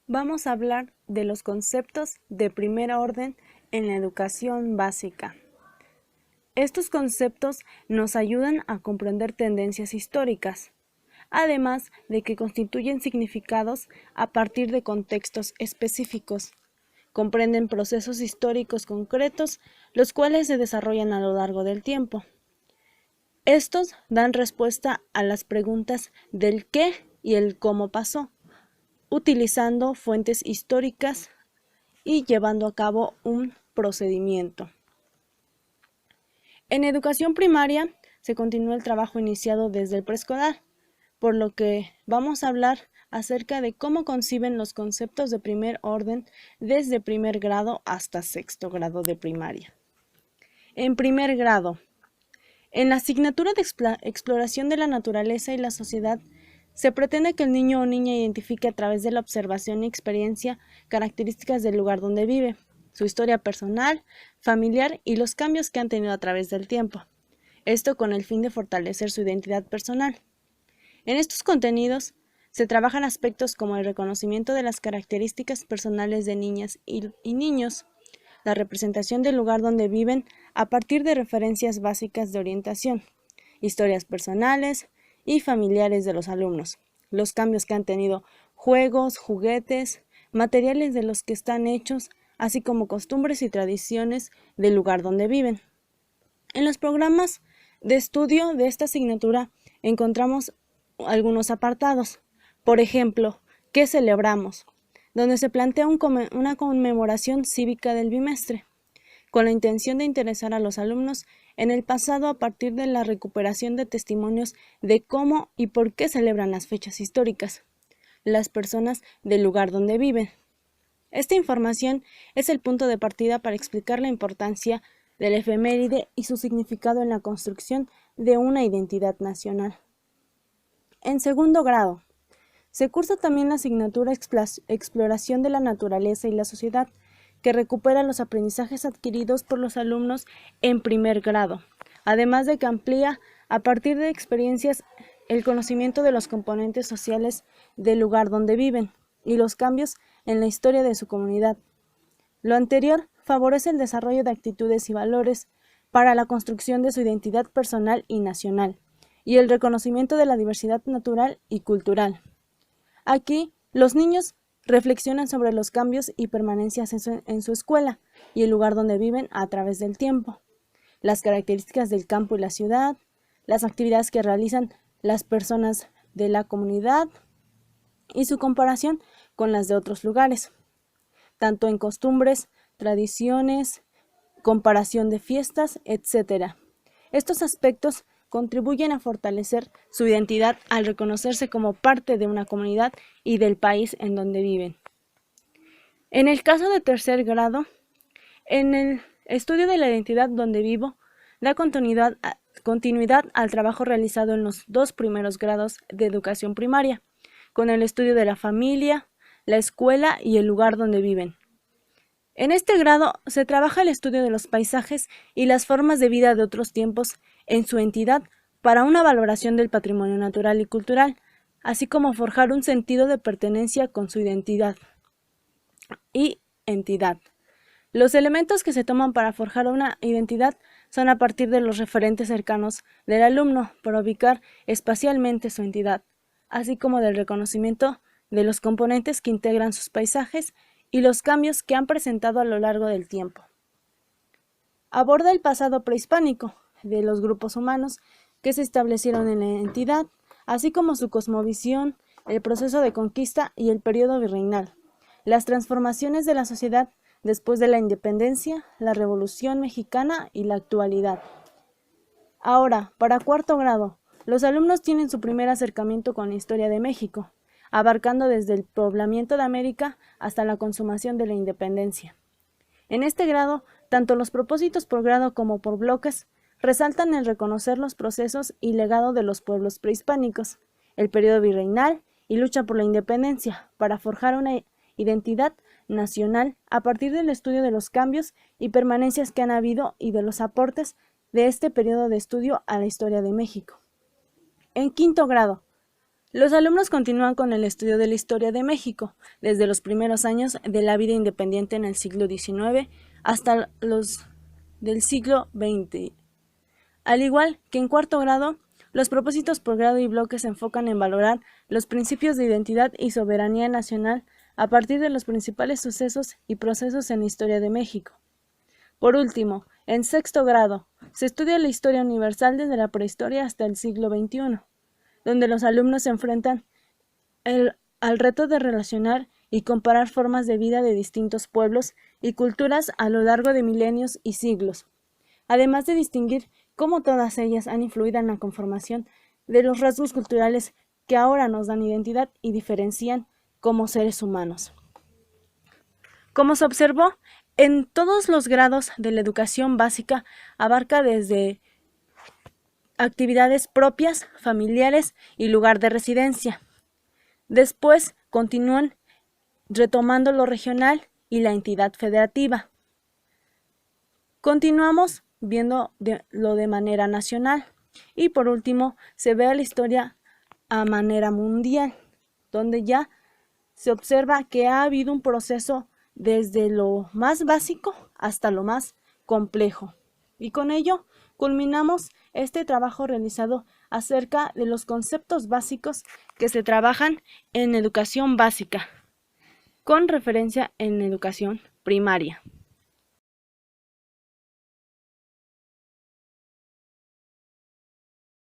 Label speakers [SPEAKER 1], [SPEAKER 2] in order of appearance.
[SPEAKER 1] Vamos a hablar de los conceptos de primer orden en la educación básica. Estos conceptos nos ayudan a comprender tendencias históricas, además de que constituyen significados a partir de contextos específicos. Comprenden procesos históricos concretos, los cuales se desarrollan a lo largo del tiempo. Estos dan respuesta a las preguntas del qué y el cómo pasó, utilizando fuentes históricas y llevando a cabo un procedimiento. En educación primaria se continúa el trabajo iniciado desde el preescolar, por lo que vamos a hablar acerca de cómo conciben los conceptos de primer orden desde primer grado hasta sexto grado de primaria. En primer grado, en la asignatura de exploración de la naturaleza y la sociedad, se pretende que el niño o niña identifique a través de la observación y experiencia características del lugar donde vive, su historia personal, familiar y los cambios que han tenido a través del tiempo. Esto con el fin de fortalecer su identidad personal. En estos contenidos se trabajan aspectos como el reconocimiento de las características personales de niñas y niños, la representación del lugar donde viven a partir de referencias básicas de orientación, historias personales y familiares de los alumnos, los cambios que han tenido juegos, juguetes, materiales de los que están hechos, así como costumbres y tradiciones del lugar donde viven. En los programas de estudio de esta asignatura encontramos algunos apartados. Por ejemplo, ¿qué celebramos?, donde se plantea una conmemoración cívica del bimestre, con la intención de interesar a los alumnos en el pasado a partir de la recuperación de testimonios de cómo y por qué celebran las fechas históricas, las personas del lugar donde viven. Esta información es el punto de partida para explicar la importancia del efeméride y su significado en la construcción de una identidad nacional. En segundo grado, se cursa también la asignatura Exploración de la naturaleza y la sociedad, que recupera los aprendizajes adquiridos por los alumnos en primer grado, además de que amplía a partir de experiencias el conocimiento de los componentes sociales del lugar donde viven y los cambios en la historia de su comunidad. Lo anterior favorece el desarrollo de actitudes y valores para la construcción de su identidad personal y nacional, y el reconocimiento de la diversidad natural y cultural. Aquí, los niños reflexionan sobre los cambios y permanencias en su escuela y el lugar donde viven a través del tiempo, las características del campo y la ciudad, las actividades que realizan las personas de la comunidad y su comparación con las de otros lugares, tanto en costumbres, tradiciones, comparación de fiestas, etc. Estos aspectos contribuyen a fortalecer su identidad al reconocerse como parte de una comunidad y del país en donde viven. En el caso de tercer grado, en el estudio de la identidad donde vivo, da continuidad al trabajo realizado en los dos primeros grados de educación primaria, con el estudio de la familia, la escuela y el lugar donde viven. En este grado se trabaja el estudio de los paisajes y las formas de vida de otros tiempos en su entidad para una valoración del patrimonio natural y cultural, así como forjar un sentido de pertenencia con su identidad y entidad. Los elementos que se toman para forjar una identidad son a partir de los referentes cercanos del alumno para ubicar espacialmente su entidad, así como del reconocimiento de los componentes que integran sus paisajes y los cambios que han presentado a lo largo del tiempo. Aborda el pasado prehispánico de los grupos humanos que se establecieron en la entidad, así como su cosmovisión, el proceso de conquista y el periodo virreinal, las transformaciones de la sociedad después de la independencia, la Revolución Mexicana y la actualidad. Ahora, para cuarto grado, los alumnos tienen su primer acercamiento con la historia de México, abarcando desde el poblamiento de América hasta la consumación de la independencia. En este grado, tanto los propósitos por grado como por bloques resaltan el reconocer los procesos y legado de los pueblos prehispánicos, el periodo virreinal y lucha por la independencia, para forjar una identidad nacional a partir del estudio de los cambios y permanencias que han habido y de los aportes de este periodo de estudio a la historia de México. En quinto grado, Los alumnos continúan con el estudio de la historia de México, desde los primeros años de la vida independiente en el siglo XIX hasta los del siglo XX. Al igual que en cuarto grado, los propósitos por grado y bloque se enfocan en valorar los principios de identidad y soberanía nacional a partir de los principales sucesos y procesos en la historia de México. Por último, en sexto grado, se estudia la historia universal desde la prehistoria hasta el siglo XXI, donde los alumnos se enfrentan al reto de relacionar y comparar formas de vida de distintos pueblos y culturas a lo largo de milenios y siglos, además de distinguir cómo todas ellas han influido en la conformación de los rasgos culturales que ahora nos dan identidad y diferencian como seres humanos. Como se observó, en todos los grados de la educación básica abarca desde actividades propias, familiares y lugar de residencia. Después continúan retomando lo regional y la entidad federativa. Continuamos viendo lo de manera nacional y por último se ve la historia a manera mundial, donde ya se observa que ha habido un proceso desde lo más básico hasta lo más complejo. Y con ello culminamos este trabajo realizado acerca de los conceptos básicos que se trabajan en educación básica, con referencia en educación primaria.